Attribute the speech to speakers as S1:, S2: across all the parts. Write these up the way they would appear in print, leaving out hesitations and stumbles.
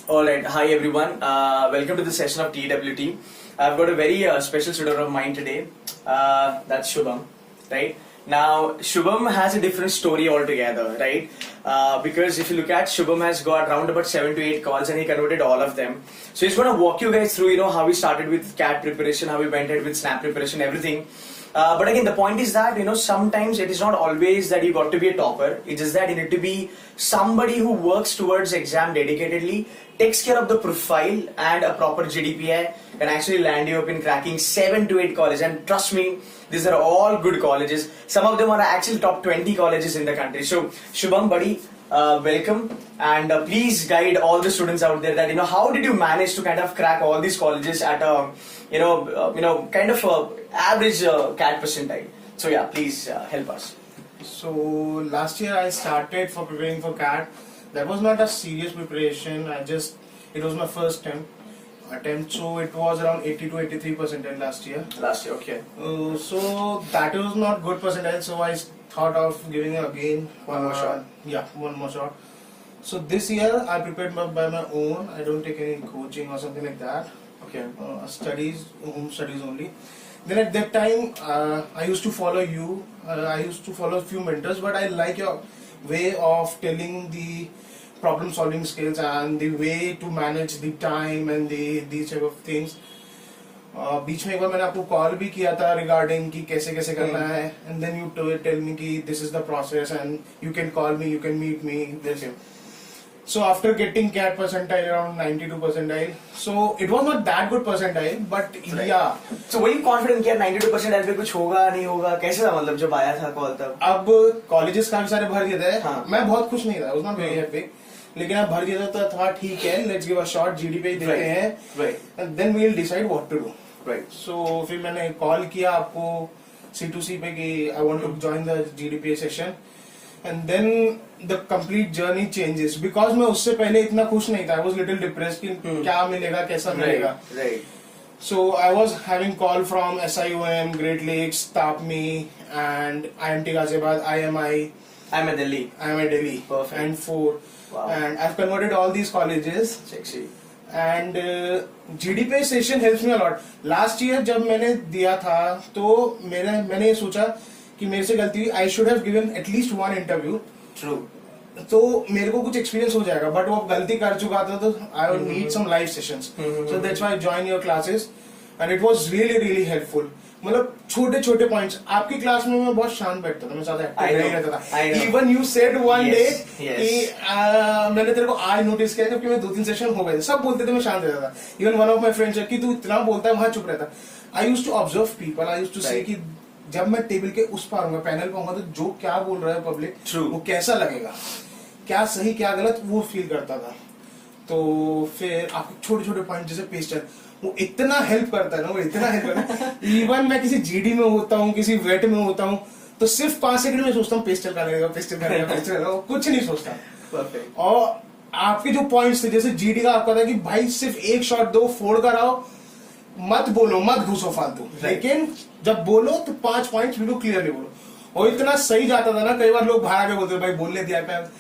S1: Alright, hi everyone. Welcome to the session of TwT. I've got a very special student of mine today. That's Shubham, right? Now, Shubham has a different story altogether, right? Because if you look at Shubham has got around about 7 to 8 calls and he converted all of them. So he's going to walk you guys through, how he started with CAT preparation, how he went ahead with SNAP preparation, everything. But again, the point is that, sometimes it is not always that you got to be a topper. It's just that you need to be somebody who works towards exam dedicatedly, takes care of the profile and a proper GDPI can actually land you up in cracking 7 to 8 colleges. And trust me, these are all good colleges. Some of them are actually top 20 colleges in the country. So, Shubham, buddy, welcome, and please guide all the students out there that how did you manage to kind of crack all these colleges at a kind of average CAT percentile. So yeah, please help us.
S2: So last year I started for preparing for CAT. That was not a serious preparation. It was my first attempt, so it was around 80 to 83 percentile last year.
S1: Okay.
S2: So that was not good percentile. So I thought of giving again
S1: one more shot.
S2: Yeah, one more shot. So this year I prepared by my own. I don't take any coaching or something like that.
S1: Okay.
S2: Home studies only. Then at that time, I used to follow you. I used to follow a few mentors, but I like your way of telling the problem-solving skills and the way to manage the time and these type of things. बीच में एक बार मैंने आपको call भी किया था regarding कि कैसे कैसे करना है, and then you tell me कि this is the process and you can call me, you can meet me. So after getting CAT percentile around 92 percentile, so it was not that good percentile, but right. Yeah.
S1: So were you confident कि 92 percentile पे कुछ होगा नहीं होगा, कैसे था मतलब जब आया था कॉल तब?
S2: अब colleges काफी सारे भर दिए थे,
S1: हाँ.
S2: मैं बहुत खुश नहीं था, I was not very happy. लेकिन अब भर दिया था तो ठीक है, let's give a shot, GDP देते हैं,
S1: right.
S2: And then we'll decide what to do.
S1: Right.
S2: So फिर मैंने कॉल किया आपको C2C पे कि I want to join the GDPA session. And then the complete journey changes because मैं उससे पहले इतना खुश नहीं था. I was little depressed कि क्या मिलेगा, कैसा मिलेगा.
S1: Right.
S2: So I was having call from SIOM, Great Lakes, TAPMI, and IMT Ghaziabad, IMI.
S1: I'm at Delhi.
S2: Perfect. And 4.
S1: Wow.
S2: And I've converted all these colleges.
S1: Sexy.
S2: And GDPA session helps me a lot. Last year जब मैंने दिया था तो मैंने ये सोचा कि मेरे से गलती हुई. I should have given at least one interview.
S1: True.
S2: तो मेरे को कुछ एक्सपीरियंस हो जाएगा, बट वो गलती कर चुका था तो I would need some live sessions. So that's why I joined your classes and it was really helpful. मतलब छोटे छोटे पॉइंट्स. आपकी क्लास में मैं बहुत शांत बैठता था, मैं ज्यादा एक्टिव नहीं रहता था. Even you said one day कि मैंने तेरे को आज नोटिस किया जबकि मैं 2-3 सेशन हो गए थे, सब बोलते थे मैं शांत रहता था. Even one of my friends कि तू इतना बोलता है वहां चुप रहता. I used to observe people. I used to say कि जब मैं टेबल के उस पार होऊंगा, पैनल पे होऊंगा, तो जो क्या बोल रहा है पब्लिक, वो कैसा लगेगा, क्या सही क्या गलत, वो फील करता था. तो फिर आपके छोटे छोटे पॉइंट जैसे पेस्टर, वो इतना हेल्प करता है ना, वो इतना हेल्प करता है. इवन मैं किसी जीडी में होता हूँ, किसी वेट में होता हूँ, तो सिर्फ 5 सेकंड में सोचता हूँ पेस्टर का लगेगा, कुछ नहीं सोचता.
S1: Perfect.
S2: और आपके जो पॉइंट्स थे जैसे जीडी का, आपका था कि भाई सिर्फ एक शॉट दो, फोड़ कर आओ, मत बोलो, मत घुसो फालतू, लेकिन जब बोलो तो 5 पॉइंट्स बिल्कुल क्लियरली बोलो. और इतना सही जाता था ना, कई बार लोग बाहर आके बोलते भाई बोलने दिया कर,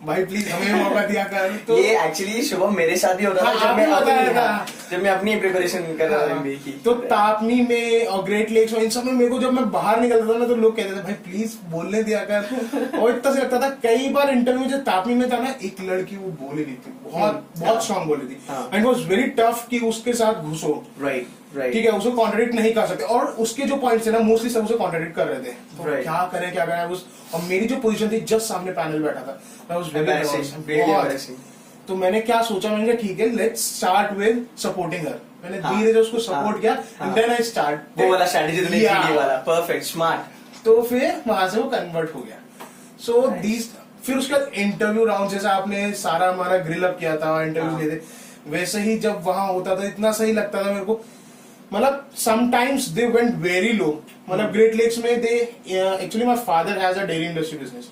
S2: भाई प्लीज हमें मौका दिया कर. तो
S1: ये एक्चुअली शुभम मेरे साथ भी होता था जब मैं अपनी प्रिपरेशन कर रहा था एमबीए की.
S2: तो तापनी में और ग्रेट लेक्स में इन सब में मेरे को जब मैं बाहर निकलता था ना तो लोग कहते थे भाई प्लीज बोलने दिया कर. और इतना से लगता था. कई बार इंटरव्यू जो तापनी में था ना, एक लड़की वो बोल रही थी, बहुत स्ट्रॉन्ग बोल रही थी, एंड वाज वेरी टफ कि उसके साथ घुसो.
S1: राइट.
S2: ठीक है, उसको कॉन्ट्रडिक्ट नहीं कर सकते, और उसके जो पॉइंट्स थे ना मोस्टली सब उसे कॉन्ट्रडिक्ट कर रहे थे. तो क्या करें और मेरी जो पोजीशन थी जस्ट सामने पैनल बैठा था, मैं उस तो मैंने क्या सोचा, मैंने कहा ठीक है, let's start with supporting her. मैंने धीरे धीरे उसको सपोर्ट किया, देन आई स्टार्ट
S1: वो वाला स्ट्रेटजी तुमने की वाला. Perfect, smart.
S2: तो फिर वहां से वो कन्वर्ट हो गया. सो दीस, फिर उसके बाद इंटरव्यू राउंड, जैसे आपने सारा हमारा ग्रिल अप किया था, इंटरव्यू लिए थे, वैसे ही जब वहां होता था इतना सही लगता था मेरे को. मतलब sometimes they went very low. मतलब Great Lakes में they actually my father has a dairy industry business.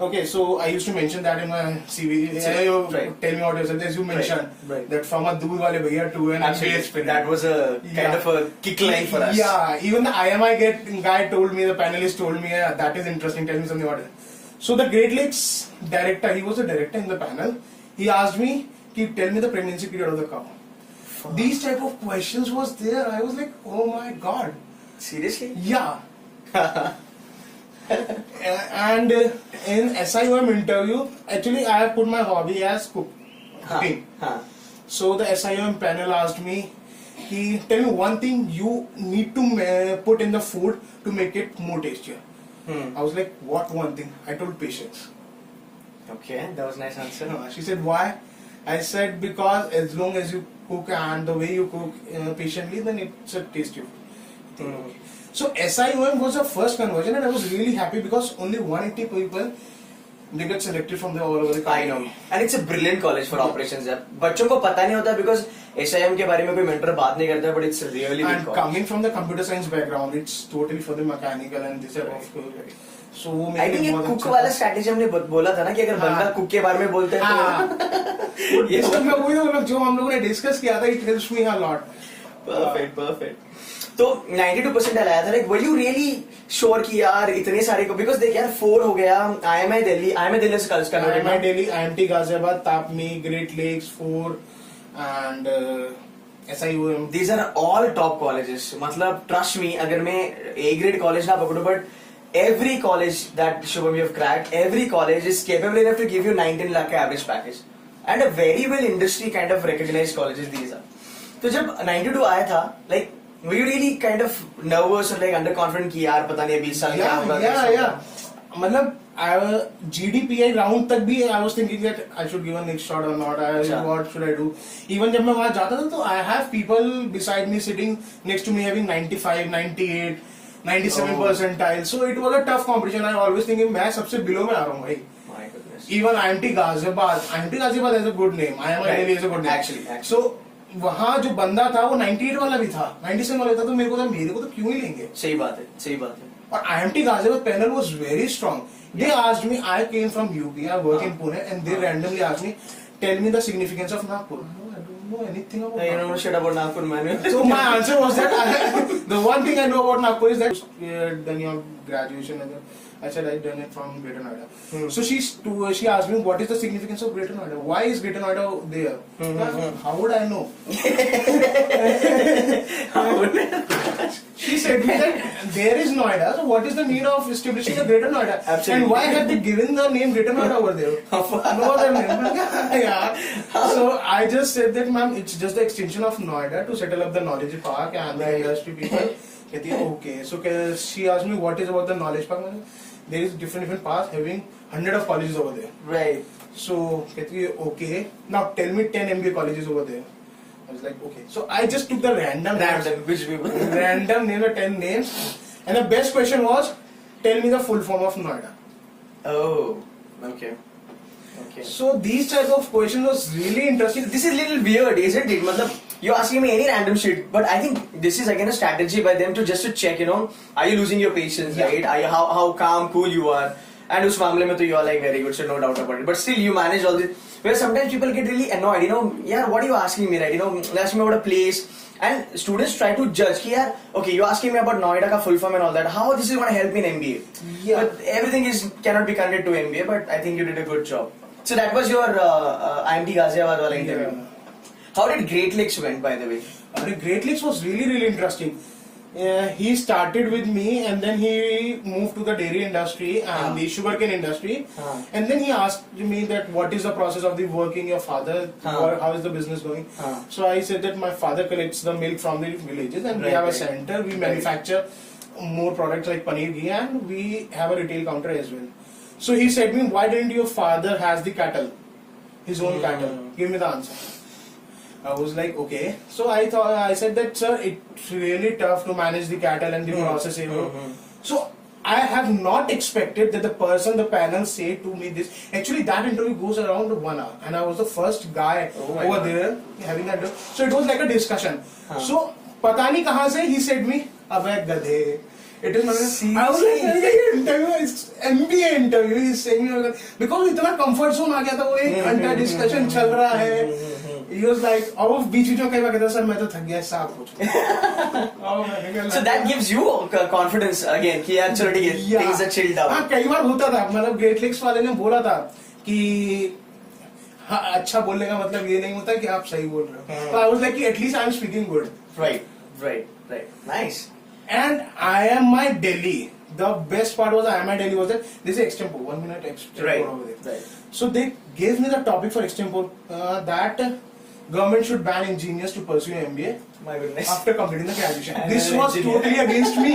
S2: Okay, so I used to mention that in my CV. Tell me what yourself. As you mentioned that from a दूध वाले भैया to an MBA spinner.
S1: That was a kind of a kick line for us.
S2: Yeah, even the IMI guy told me, the panelist told me, that is interesting. Tell me something about it. So the Great Lakes director, he was a director in the panel. He asked me tell me the pregnancy period of the cow. These type of questions was there. I was like, oh my god.
S1: Seriously?
S2: Yeah. And in SIOM interview, actually I have put my hobby as cooking. So the SIOM panel asked me, tell me one thing you need to put in the food to make it more tastier. I was like, what one thing? I told patience.
S1: Okay, that was a nice answer.
S2: She said, why? I said, because as long as you cook and the way you cook patiently, then it's a tasty food. So SIOM was the first conversion, and I was really happy because only 180 people they get selected from the all over the country.
S1: I know, and it's a brilliant college for operations. यार बच्चों को पता नहीं होता because SIM के बारे में कोई mentor बात नहीं करता, but it's a really big
S2: And
S1: college.
S2: coming from the computer science background, it's totally for the mechanical and this type of. So
S1: I think ये कुक वाला strategy हमने बोला था ना कि अगर बंदा कुक के बारे में बोलते हैं तो
S2: ये सब मैं वही बोला जो हम लोगों ने डिस्कस किया था. It helps me a lot.
S1: Perfect. तो 92% लाया था. Like, were you really sure कि यार इतने सारे को because देख यार 4 हो गया. IMI दिल्ली से कल करना.
S2: IMI Delhi, IMT Ghaziabad, TAPMI, Great Lakes, 4 and SIOM.
S1: These are all top colleges. मतलब trust me, अगर मैं A grade college ना पकड़ूं, but every college that Shubham you have cracked, every college is capable enough to give you 19 lakh average package, and a very well industry kind of recognized colleges these are. तो जब 92 आया था, like were you really kind of nervous or like underconfident कि यार पता नहीं 20 साल क्या होगा?
S2: Yeah. मतलब GDPI round तक भी I was thinking that I should give a next shot or not. What should I do? Even जब मैं वहाँ जाता था तो I have people beside me sitting next to me having 95, 98, 97 percentile. So it was a tough competition. I always thinking मैं सबसे below में आ रहा हूँ भाई.
S1: My goodness.
S2: Even IMT Ghaziabad has a good name. IMI Delhi has a good name.
S1: Actually.
S2: So वहाँ जो बंदा था वो 98 वाला भी था, 97 वाला था, तो मेरे को तो क्यों ही लेंगे.
S1: सही बात है.
S2: और IMT Ghaziabad panel was very strong. They asked me, I came from UP, I work in Pune, and they randomly asked me, tell me the significance of Nagpur. I don't know anything about Nagpur.
S1: You know shit about Nagpur, man.
S2: So my answer was that the one thing I know about Nagpur is that done your graduation. I said I done it from Greater Noida. So she asked me, what is the significance of Greater Noida? Why is Greater Noida there? How would I know? She said me that there is Noida, so what is the need of establishing a Greater Noida?
S1: Absolutely.
S2: And why have they given the name Greater Noida over there? No other name. Yeah. So I just said that, ma'am, it's just the extension of Noida to settle up the knowledge park and the industry people. Okay. So she asked me, what is about the knowledge park? There is different paths having 100 of colleges over there.
S1: Right.
S2: So okay. Now tell me 10 MBA colleges over there. I was like, okay. So I just took the random
S1: Which people?
S2: random name, 10 names. And the best question was, tell me the full form of Noida.
S1: Oh, okay.
S2: So these type of questions was really interesting.
S1: This is a little weird, isn't it? Matlab, you're asking me any random shit, but I think this is again a strategy by them to check, are you losing your patience, right? Are you, how calm, cool you are? And us मामले में तो you are like very good, so no doubt about it. But still, you manage all this. Where sometimes people get really annoyed, yeah, what are you asking me, right? Ask me about a place. And students try to judge, okay, you're asking me about Noida ka full form and all that. How this is going to help me in MBA?
S2: Yeah.
S1: But everything cannot be connected to MBA, but I think you did a good job. So that was your IMT Ghaziabad wala interview.
S2: Yeah.
S1: How did Great Lakes went, by the way?
S2: Great Lakes was really interesting. He started with me and then he moved to the dairy industry and the sugarcane industry. And then he asked me that what is the process of the working your father, how is the business going. So I said that my father collects the milk from the villages and we have a center, we manufacture more products like paneer ghee and we have a retail counter as well. So he said me, why didn't your father has the cattle, his own cattle? Give me the answer. I was like, okay. So I said that, sir, it's really tough to manage the cattle and the process. So I have not expected that the panel say to me this. Actually, that interview goes around 1 hour, and I was the first guy over there having that. So it was like a discussion. So pata nahi kahan se he said me, "Abey gadhe." It is not. I was like, interview is MBA interview. He's saying me because इतना comfort zone आ गया था वो एक घंटा discussion चल रहा है. He was like, और बीच में कई बार कहता सर मैं तो थक गया साफ कुछ.
S1: So that gives you confidence again कि यार चलो ठीक है, things are chilled out.
S2: हाँ कई बार होता था, मतलब Great Lakes वाले ने बोला था कि हाँ, अच्छा बोलने का मतलब ये नहीं होता कि आप सही बोल रहे हो. So I was like, at least I'm speaking good.
S1: Right. Nice.
S2: And I am my Delhi. The best part was I am my Delhi was that this is extempore. 1 minute extempore over there.
S1: Right.
S2: So they gave me the topic for extempore that government should ban engineers to pursue MBA
S1: My goodness.
S2: after completing the graduation.
S1: I'm
S2: This
S1: an
S2: was
S1: engineer.
S2: totally against me.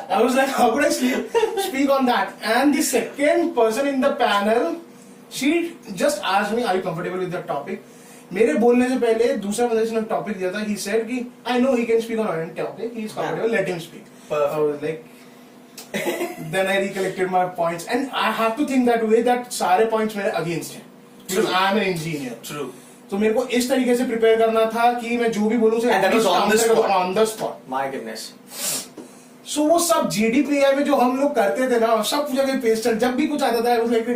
S2: I was like, how could I speak on that? And the second person in the panel, she just asked me, are you comfortable with the topic? मेरे बोलने से पहले दूसरा बंदे ने topic दिया था. He said कि I know he can speak on any topic. He is comfortable. Let him speak.
S1: Perfect.
S2: I was like, then I recollected my points, and I have to think that way that सारे points मेरे against हैं. Because I am an engineer.
S1: True.
S2: तो मेरे को इस तरीके से prepare करना था कि मैं जो भी बोलूं से
S1: And that was on the spot.
S2: spot.
S1: My goodness.
S2: So वो सब GDPI में जो हम लोग करते थे ना, सब जगह पेस्टल, जब भी कुछ आता था उस लाइक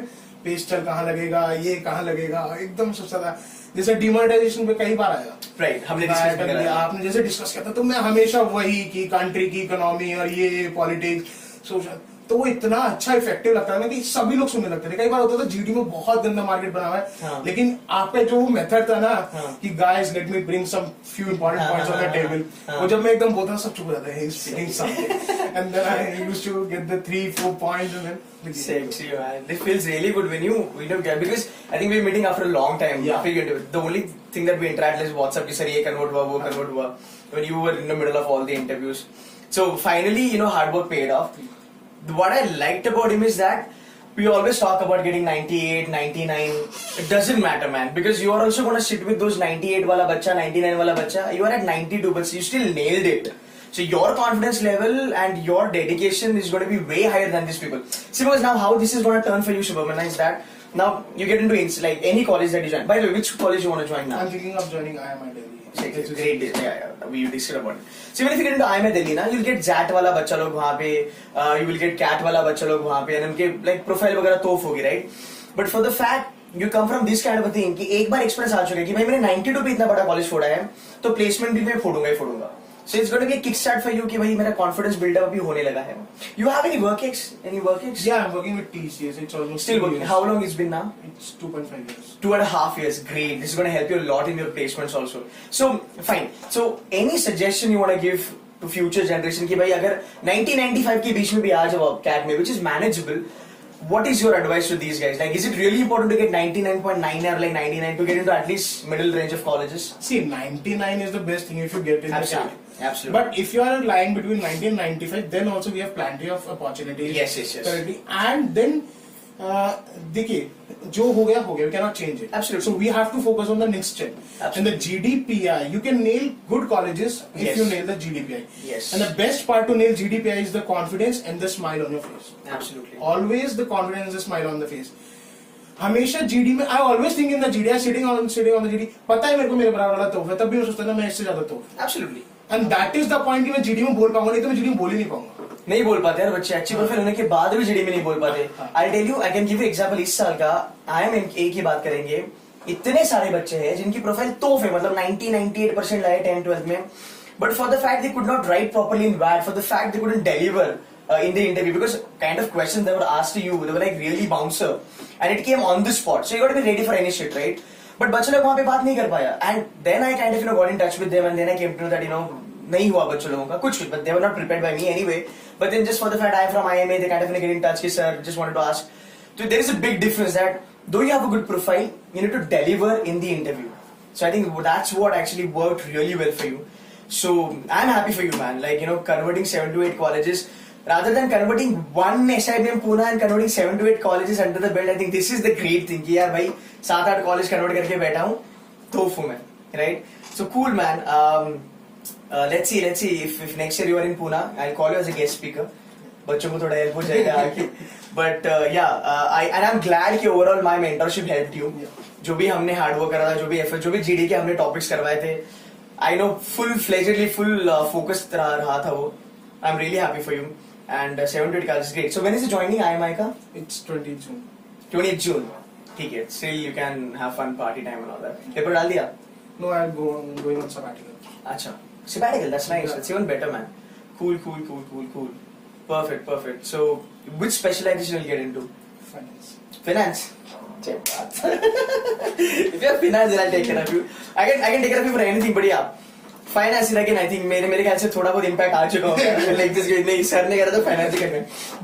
S2: पेस्टल कहाँ लगेगा, ये कहाँ लगेगा, एकदम सोचता था. जैसे डिमोनेटाइजेशन पे कई बार आया.
S1: Right. हमने discuss किया.
S2: आपने जैसे डिस्कस किया था, तो मैं हमेशा वही कि कंट्री की इकोनॉमी और ये पॉलिटिक्स सोशल, तो वो इतना अच्छा इफेक्टिव लगता है ना कि सभी लोग सुनने लगते थे. कई बार होता था जीडी में बहुत गंदा मार्केट बना हुआ है,
S1: हाँ.
S2: लेकिन आपका जो मेथड था ना
S1: हाँ.
S2: कि guys let me bring some few important points on the table, वो जब मैं एकदम बोलता था सब चुप हो जाते हैं, he is speaking something and then I used to get the 3-4 points and then
S1: Sexy, man. It feels really good when you get, because I think we're meeting after a long time.
S2: Yeah.
S1: After you get to it. The only thing that we interact is WhatsApp. Sir, ye convert hua, wo convert hua. When you were in the middle of all the interviews. So finally, hard work paid off. What I liked about him is that we always talk about getting 98, 99. It doesn't matter, man, because you are also going to sit with those 98 wala bacha, 99 wala bacha. You are at 92, but you still nailed it. So your confidence level and your dedication is going to be way higher than these people. See, because now how this is going to turn for you, Shubham, is that now you get into like any college that you join. By the way, which college you want to join now?
S2: I'm thinking of joining IIM Delhi.
S1: Great, yeah, we discussed about it. So even if you get into IIM Delhi, na, you'll get ZAT wala bachcha log वहाँ पे, you will get CAT wala bachcha log वहाँ पे, and उनके like profile वगैरह तोफ होगी, right? But for the fact you come from this kind of a thing कि एक बार experience आ चुका है कि भाई मैंने 92 पे इतना बड़ा college फोड़ा है, तो placement भी मैं फोड़ूंगा ही फोड़ूंगा. So it's going to be a kickstart for you कि भाई मेरा confidence build up अभी होने लगा है. You have any work ex? Any work ex?
S2: Yeah, I'm working with TCS. It's almost
S1: Still working. How long it's been now?
S2: It's 2.5 years.
S1: 2.5 years. Great. This is going to help you a lot in your placements also. So fine. So any suggestion you want to give to future generation कि भाई अगर 90-95 के बीच में भी आ जाओ आप CAT में, which is manageable, what is your advice to these guys? Like, is it really important to get 99.9 or like 99 to get into at least middle range of colleges?
S2: See, 99 is the best thing if you get in
S1: Absolutely.
S2: the CAT.
S1: Absolutely.
S2: But if you are lying between 90 and 95, then also we have plenty of opportunities.
S1: Yes.
S2: Currently. And then, देखिए, जो हो गया, we cannot change it.
S1: Absolutely.
S2: So we have to focus on the next step.
S1: Absolutely.
S2: And the GDPI, you can nail good colleges if
S1: Yes.
S2: you nail the GDPI.
S1: Yes.
S2: And the best part to nail GDPI is the confidence and the smile on your face.
S1: Absolutely.
S2: Always the confidence and the smile on the face. हमेशा GD में I always think in the GD, sitting on the GD, पता है मेरे को मेरे बराबर वाला तोहफा है, तब भी मैं सोचता था मैं इससे ज्यादा तोहफा.
S1: Absolutely.
S2: And that is the point कि मैं जीडी में बोल पाऊंगा, नहीं तो मैं जीडी में बोल ही नहीं पाऊंगा.
S1: नहीं बोल पाते यार बच्चे, अच्छी प्रोफाइल होने के बाद भी जीडी में नहीं बोल पाते. I'll tell you, I can give you example इस साल का. IIM A की बात करेंगे, इतने सारे बच्चे हैं जिनकी प्रोफाइल तोफ है, मतलब 90-98% लाए 10-12 में, but for the fact they could not write properly in VAT, for the fact they couldn't deliver in the interview, because kind of questions they were asked to you, they were like really bouncer, and it came on the spot, so you got to be ready for any shit, right? But बच्चे लोग वहाँ पे बात नहीं कर पाया, and then I kind of got in touch with them, and then I came to know that नहीं हुआ बच्चों लोगों का कुछ, but they were not prepared by me anyway. But then just for the fact I am from IMA, they kind of get in touch, कि sir, just wanted to ask. So there is a big difference that though you have a good profile, you need to deliver in the interview. So I think that's what actually worked really well for you. So I'm happy for you, man. Like, converting 7 to 8 colleges, rather than converting one SIBM Pune and converting 7 to 8 colleges under the belt, I think this is the great thing. कि यार भाई 7-8 college convert करके बैठा हूँ, तो हूँ मैं, right? So cool, man. Let's see if next year you are in Pune, I'll call you as a guest speaker. बच्चों को थोड़ा help हो जाएगा आके. But and I'm glad कि overall my mentorship helped you. जो भी हमने hard work करा था, जो भी effort, जो भी GD के हमने topics करवाए थे, I know full-fledgedly full focused रहा था वो. I'm really happy for you. And 7 to 8 college is great. So when is the joining IMI का?
S2: It's 20th June.
S1: 20th June. ठीक है. Still you can have fun party time and all that. Paper डाल दिया?
S2: No, I'm going on sabbatical.
S1: अच्छा. Sabbatical, that's nice. That's even better, man. Cool. Perfect. So, which specialization you'll get into?
S2: Finance.
S1: Finance. If you have finance, then I'll take care of you. I can take care of you for anything, but yeah. Finance again I think मेरे ख्याल से थोड़ा बहुत impact आ चुका होगा like this नहीं sir ने करा तो फाइनेंस ही करना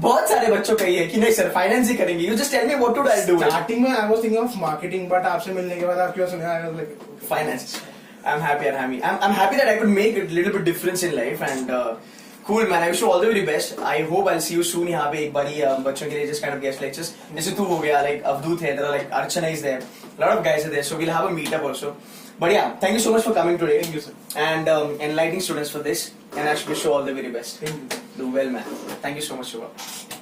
S1: बहुत सारे बच्चों का ही है कि नहीं सर फाइनेंस ही करेंगे you just tell me what to I do
S2: starting में I was thinking of marketing but आपसे मिलने के बाद आप क्यों सुने I was like
S1: finance I'm happy that I could make a little bit difference in life and cool man I wish you all the very best I hope I'll see you soon यहाँ पे एक बारी बच्चों के लिए just kind of guest lectures जैसे तू हो गया like अवधूत है there are like Archana is there a lot of guys are there so we'll have a meetup also but yeah thank you so much for coming today
S2: thank you sir
S1: and enlightening students for this and I wish you all the very best
S2: thank you
S1: do well man thank you so much Shubham